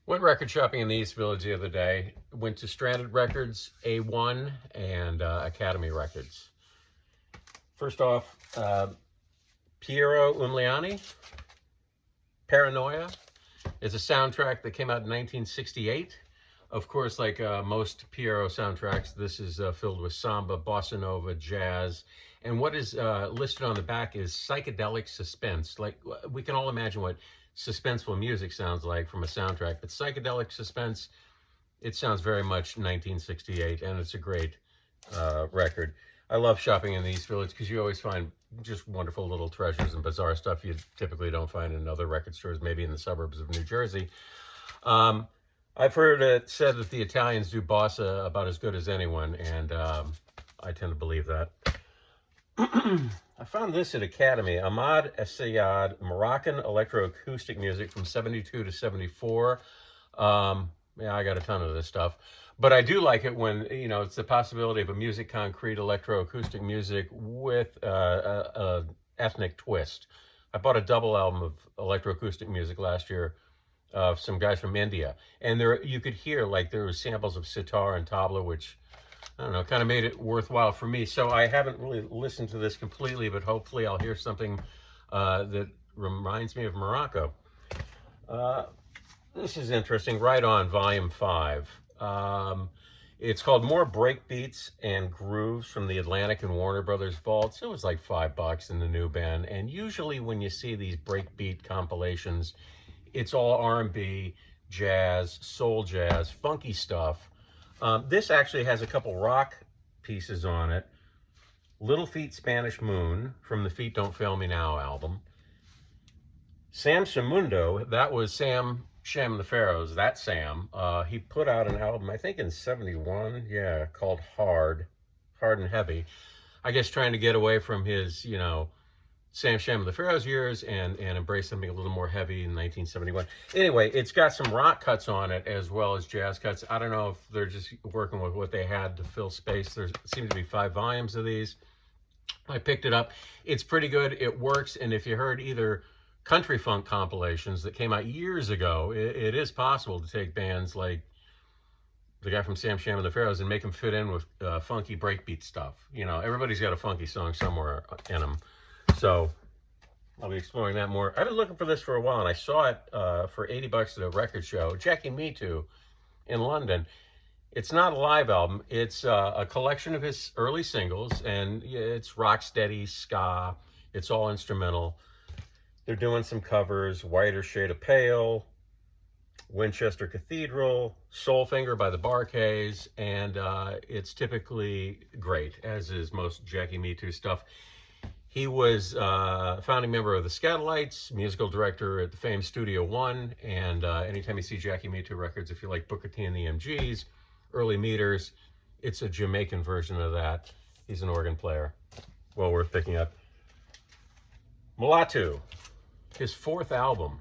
Went record shopping in the East Village the other day. Went to Stranded Records, A1, and Academy Records. First off, Piero Umiliani, Paranoia, is a soundtrack that came out in 1968. Of course, like most Piero soundtracks, this is filled with samba, bossa nova, jazz, and what is listed on the back is psychedelic suspense. Like, we can all imagine what suspenseful music sounds like from a soundtrack, but psychedelic suspense, it sounds very much 1968, and it's a great record. I love shopping in the East Village because you always find just wonderful little treasures and bizarre stuff you typically don't find in other record stores, maybe in the suburbs of New Jersey. I've heard it said that the Italians do bossa about as good as anyone, and I tend to believe that. I found this at Academy, Ahmad Essayad, Moroccan electroacoustic music from 72 to 74. Yeah, I got a ton of this stuff. But I do like it when, you know, it's the possibility of a music concrete electroacoustic music with a ethnic twist. I bought a double album of electroacoustic music last year of some guys from India. And there you could hear, like, there was samples of sitar and tabla, which, I don't know, kind of made it worthwhile for me. So I haven't really listened to this completely, but hopefully I'll hear something that reminds me of Morocco. This is interesting. Right On, Volume 5. It's called More Breakbeats and Grooves from the Atlantic and Warner Brothers vaults. It was like $5 in the new band. And usually when you see these breakbeat compilations, it's all R&B, jazz, soul jazz, funky stuff. This actually has a couple rock pieces on it. Little Feat Spanish Moon from the Feet Don't Fail Me Now album. Sam Shamundo, that was Sam Sham the Pharaohs, that Sam. He put out an album, I think in 71, yeah, called Hard and Heavy. I guess trying to get away from his, you know, Sam Sham the Pharaohs years and embrace something a little more heavy in 1971. Anyway, it's got some rock cuts on it as well as jazz cuts. I don't know if they're just working with what they had to fill space. There seems to be 5 volumes of these. I picked it up. It's pretty good. It works. And if you heard either country funk compilations that came out years ago, it is possible to take bands like the guy from Sam Sham and the Pharaohs and make them fit in with funky breakbeat stuff. You know, everybody's got a funky song somewhere in them. So I'll be exploring that more. I've been looking for this for a while, and I saw it for $80 at a record show, Jackie Me Too, in London. It's not a live album. It's a collection of his early singles, and it's rock steady, ska. It's all instrumental. They're doing some covers, Whiter Shade of Pale, Winchester Cathedral, Soulfinger by the Bar-Kays, and it's typically great, as is most Jackie Me Too stuff. He was a founding member of the Scatolites, musical director at the famed Studio One, and anytime you see Jackie Me Too records, if you like Booker T and the MGs, Early Meters, it's a Jamaican version of that. He's an organ player. Well worth picking up. Mulatu, his 4th album.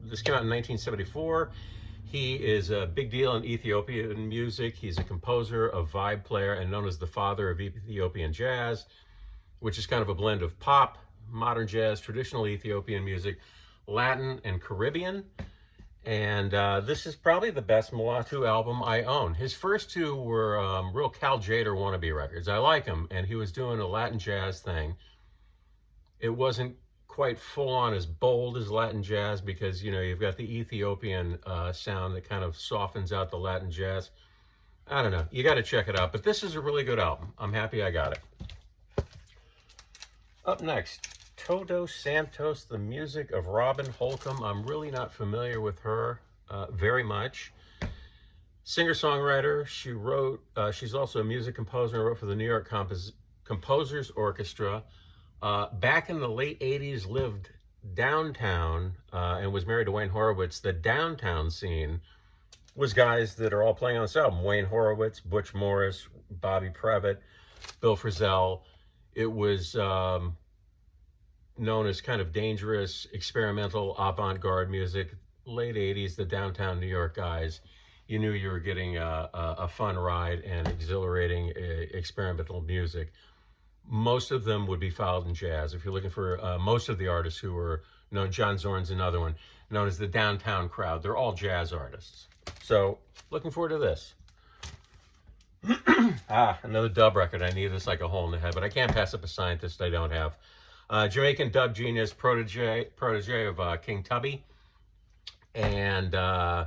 This came out in 1974. He is a big deal in Ethiopian music. He's a composer, a vibe player, and known as the father of Ethiopian jazz, which is kind of a blend of pop, modern jazz, traditional Ethiopian music, Latin, and Caribbean. And this is probably the best Mulatu album I own. His first 2 were real Cal Tjader wannabe records. I like him, and he was doing a Latin jazz thing. It wasn't quite full-on as bold as Latin jazz because, you know, you've got the Ethiopian sound that kind of softens out the Latin jazz. I don't know. You got to check it out. But this is a really good album. I'm happy I got it. Up next, Todo Santos, the music of Robin Holcomb. I'm really not familiar with her very much. Singer-songwriter, she's also a music composer and wrote for the New York Composers Orchestra. Back in the late 80s, lived downtown and was married to Wayne Horowitz. The downtown scene was guys that are all playing on this album. Wayne Horowitz, Butch Morris, Bobby Previtt, Bill Frisell. It was known as kind of dangerous, experimental, avant-garde music. Late 80s, the downtown New York guys. You knew you were getting a fun ride and exhilarating experimental music. Most of them would be filed in jazz. If you're looking for most of the artists who were John Zorn's another one, known as the Downtown Crowd. They're all jazz artists. So looking forward to this. Another dub record. I need this like a hole in the head, but I can't pass up a scientist I don't have. Jamaican dub genius, protege of King Tubby, and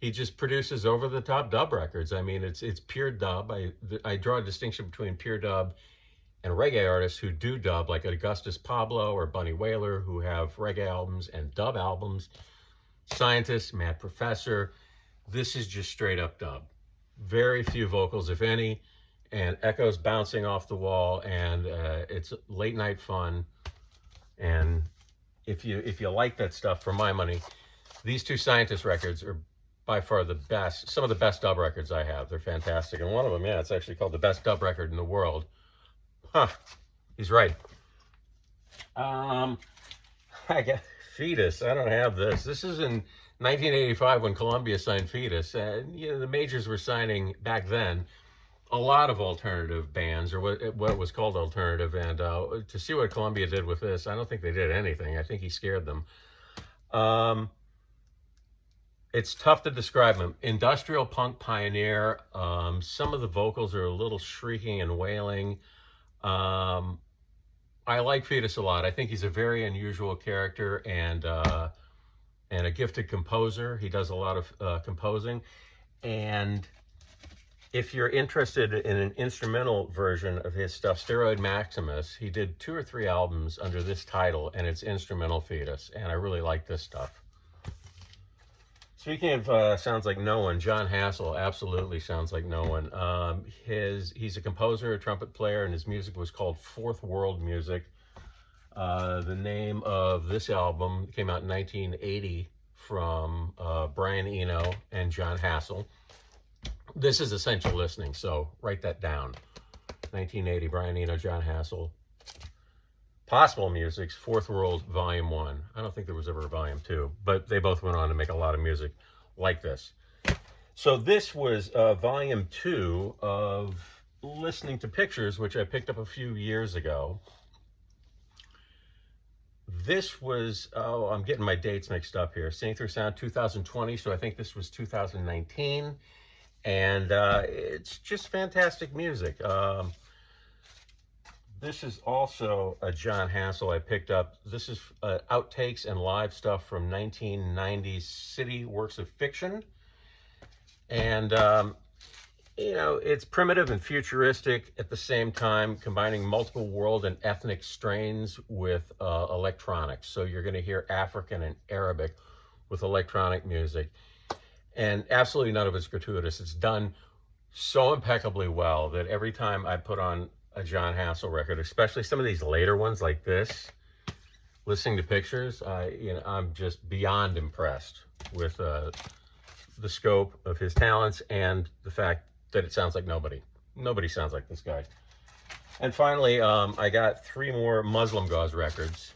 he just produces over-the-top dub records. I mean, it's pure dub. I draw a distinction between pure dub and reggae artists who do dub, like Augustus Pablo or Bunny Wailer, who have reggae albums and dub albums. Scientist, Mad Professor. This is just straight up dub. Very few vocals, if any, and echoes bouncing off the wall, and it's late night fun. And if you like that stuff, for my money, these two Scientist records are by far the best, some of the best dub records I have. They're fantastic. And one of them, yeah, it's actually called the best dub record in the world. Huh, he's right. I got Fetus. I don't have this. This is in 1985 when Columbia signed Fetus. And the majors were signing back then a lot of alternative bands, or what was called alternative. And to see what Columbia did with this, I don't think they did anything. I think he scared them. It's tough to describe him. Industrial punk pioneer. Some of the vocals are a little shrieking and wailing. I like Fetus a lot. I think he's a very unusual character and a gifted composer. He does a lot of composing. And if you're interested in an instrumental version of his stuff, Steroid Maximus, he did 2 or 3 albums under this title, and it's instrumental Fetus. And I really like this stuff. Speaking of sounds like no one, John Hassel absolutely sounds like no one. He's a composer, a trumpet player, and his music was called Fourth World Music. The name of this album came out in 1980 from Brian Eno and John Hassel. This is essential listening, so write that down. 1980, Brian Eno, John Hassel. Possible Music's Fourth World Volume 1. I don't think there was ever a Volume 2, but they both went on to make a lot of music like this. So this was Volume 2 of Listening to Pictures, which I picked up a few years ago. This was, I'm getting my dates mixed up here. Seeing Through Sound 2020, so I think this was 2019. And it's just fantastic music. This is also a John Hassel I picked up. This is outtakes and live stuff from 1990s city works of fiction. And, it's primitive and futuristic at the same time, combining multiple world and ethnic strains with electronics. So you're going to hear African and Arabic with electronic music. And absolutely none of it's gratuitous. It's done so impeccably well that every time I put on a John Hassel record, especially some of these later ones like this, Listening to Pictures, I'm just beyond impressed with the scope of his talents and the fact that it sounds like nobody. Nobody sounds like this guy. And finally, I got 3 more Muslim Gauze records.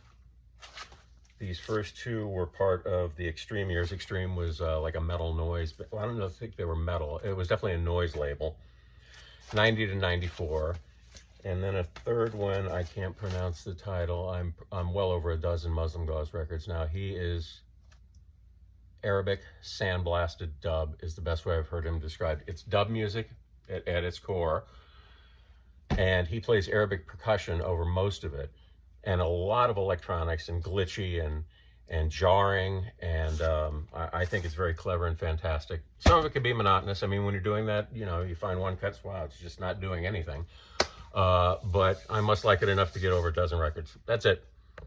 These first 2 were part of the Extreme years. Extreme was like a metal noise, but I don't think they were metal. It was definitely a noise label. 90 to 94. And then a third one, I can't pronounce the title. I'm well over a dozen Muslim Gauze records now. He is Arabic sandblasted dub is the best way I've heard him described. It's dub music at its core. And he plays Arabic percussion over most of it. And a lot of electronics and glitchy and jarring. And I think it's very clever and fantastic. Some of it can be monotonous. I mean, when you're doing that, you find one cuts, wow, it's just not doing anything. But I must like it enough to get over a dozen records. That's it.